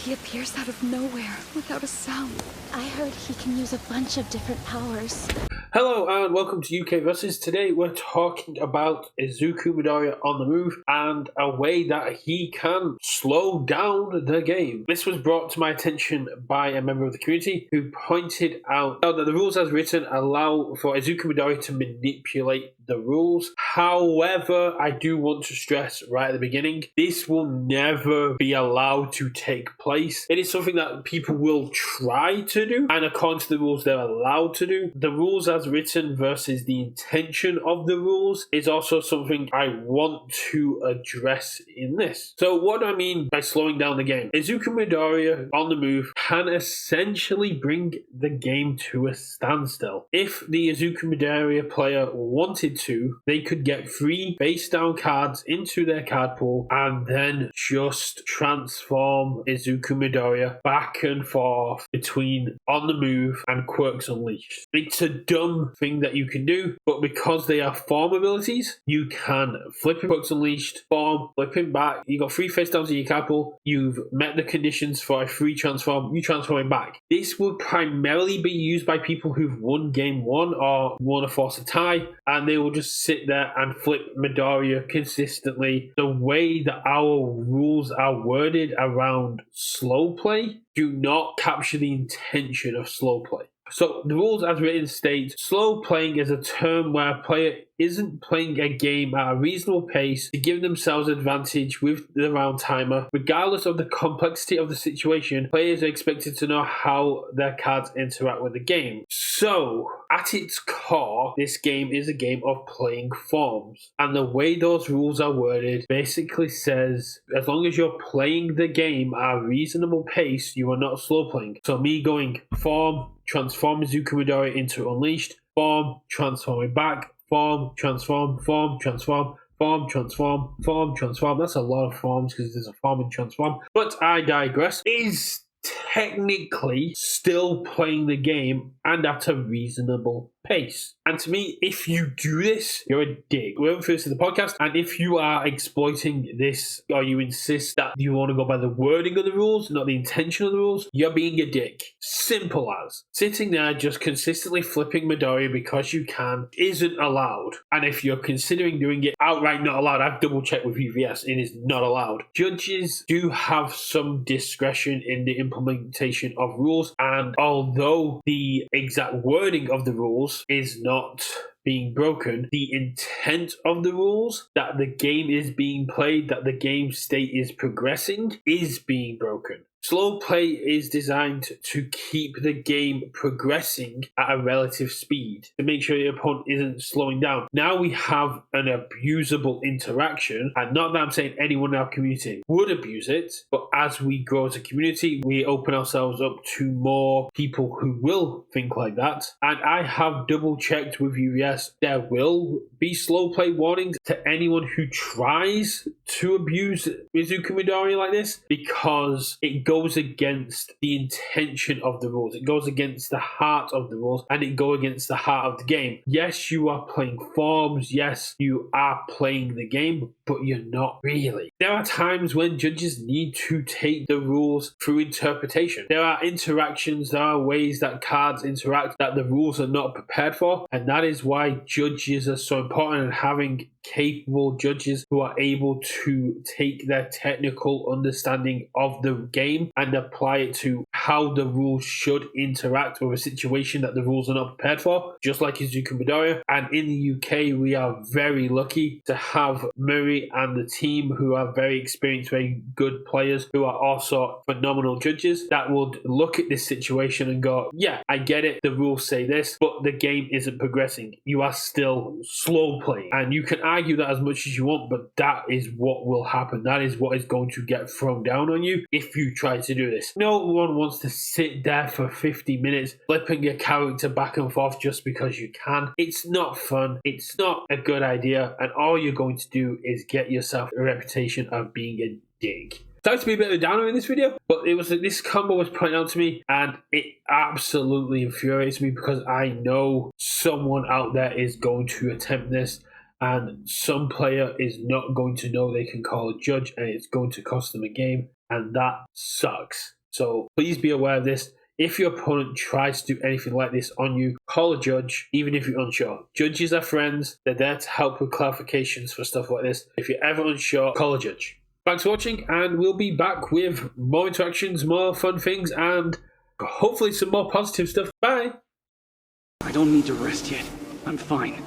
He appears out of nowhere, without a sound. I heard he can use a bunch of different powers. Hello and welcome to UKVersus. Today we're talking about Izuku Midoriya on the move and a way that he can slow down the game. This was brought to my attention by a member of the community who pointed out that the rules as written allow for Izuku Midoriya to manipulate the rules. However, I do want to stress right at the beginning, this will never be allowed to take place. It is something that people will try to do, and according to the rules they're allowed to do. The rules as written versus the intention of the rules is also something I want to address in this. So what do I mean by slowing down the game? Izuku Midoriya on the move can essentially bring the game to a standstill. If the Izuku Midoriya player wanted to, they could get 3 face down cards into their card pool and then just transform Izuku Midoriya back and forth between on the move and quirks unleashed. It's a dumb thing that you can do, but because they are form abilities, you can flip him quirks unleashed, form, flip him back. You got 3 face downs in your card pool, you've met the conditions for a free transform, you transform him back. This will primarily be used by people who've won game 1 or won a force a tie, and they will just sit there and flip Midoriya consistently. The way that our rules are worded around slow play do not capture the intention of slow play. So the rules as written state, slow playing is a term where a player isn't playing a game at a reasonable pace to give themselves advantage with the round timer. Regardless of the complexity of the situation, players are expected to know how their cards interact with the game. So, at its core, this game is a game of playing forms. And the way those rules are worded basically says, as long as you're playing the game at a reasonable pace, you are not slow playing. So me going form, transform Izuku Midoriya into unleashed, form, transform it back, form, transform, form, transform, form, transform, form, transform. That's a lot of forms because there's a form and transform. But I digress. Is technically still playing the game and at a reasonable pace. And to me, if you do this, you're a dick. We're first in the podcast, and if you are exploiting this or you insist that you want to go by the wording of the rules, not the intention of the rules, you're being a dick. Simple as. Sitting there just consistently flipping Midoriya because you can isn't allowed. And if you're considering doing it outright not allowed, I've double checked with UVS, it is not allowed. Judges do have some discretion in the implementation of rules, and although the exact wording of the rules is not being broken, the intent of the rules, that the game is being played, that the game state is progressing, is being broken. Slow play is designed to keep the game progressing at a relative speed, to make sure your opponent isn't slowing down. Now we have an abusable interaction, and not that I'm saying anyone in our community would abuse it, but as we grow as a community, we open ourselves up to more people who will think like that. And I have double checked with UVS, there will be slow play warnings to anyone who tries to abuse Izuku Midoriya like this, because it goes against the intention of the rules. It goes against the heart of the rules, and it goes against the heart of the game. Yes, you are playing forms. Yes, you are playing the game, but you're not really. There are times when judges need to take the rules through interpretation. There are interactions, there are ways that cards interact that the rules are not prepared for, and that is why judges are so important, and having capable judges who are able to take their technical understanding of the game and apply it to how the rules should interact with a situation that the rules are not prepared for, just like Izuku Midoriya. And in the UK, we are very lucky to have Murray and the team who are very experienced, very good players who are also phenomenal judges that would look at this situation and go, yeah, I get it, the rules say this, but the game isn't progressing. You are still slow playing. And you can argue that as much as you want, but that is what will happen. That is what is going to get thrown down on you if you try to do this. No one wants to sit there for 50 minutes flipping your character back and forth just because you can. It's not fun. It's not a good idea. And all you're going to do is get yourself a reputation of being a dick. Sorry to be a bit of a downer in this video, but it was this combo was pointed out to me, and it absolutely infuriates me because I know someone out there is going to attempt this. and some player is not going to know they can call a judge, and it's going to cost them a game, and that sucks. So please be aware of this. If your opponent tries to do anything like this on you, call a judge, even if you're unsure. Judges are friends. They're there to help with clarifications for stuff like this. If you're ever unsure, call a judge. Thanks for watching, and we'll be back with more interactions, more fun things, and hopefully some more positive stuff. Bye! I don't need to rest yet. I'm fine.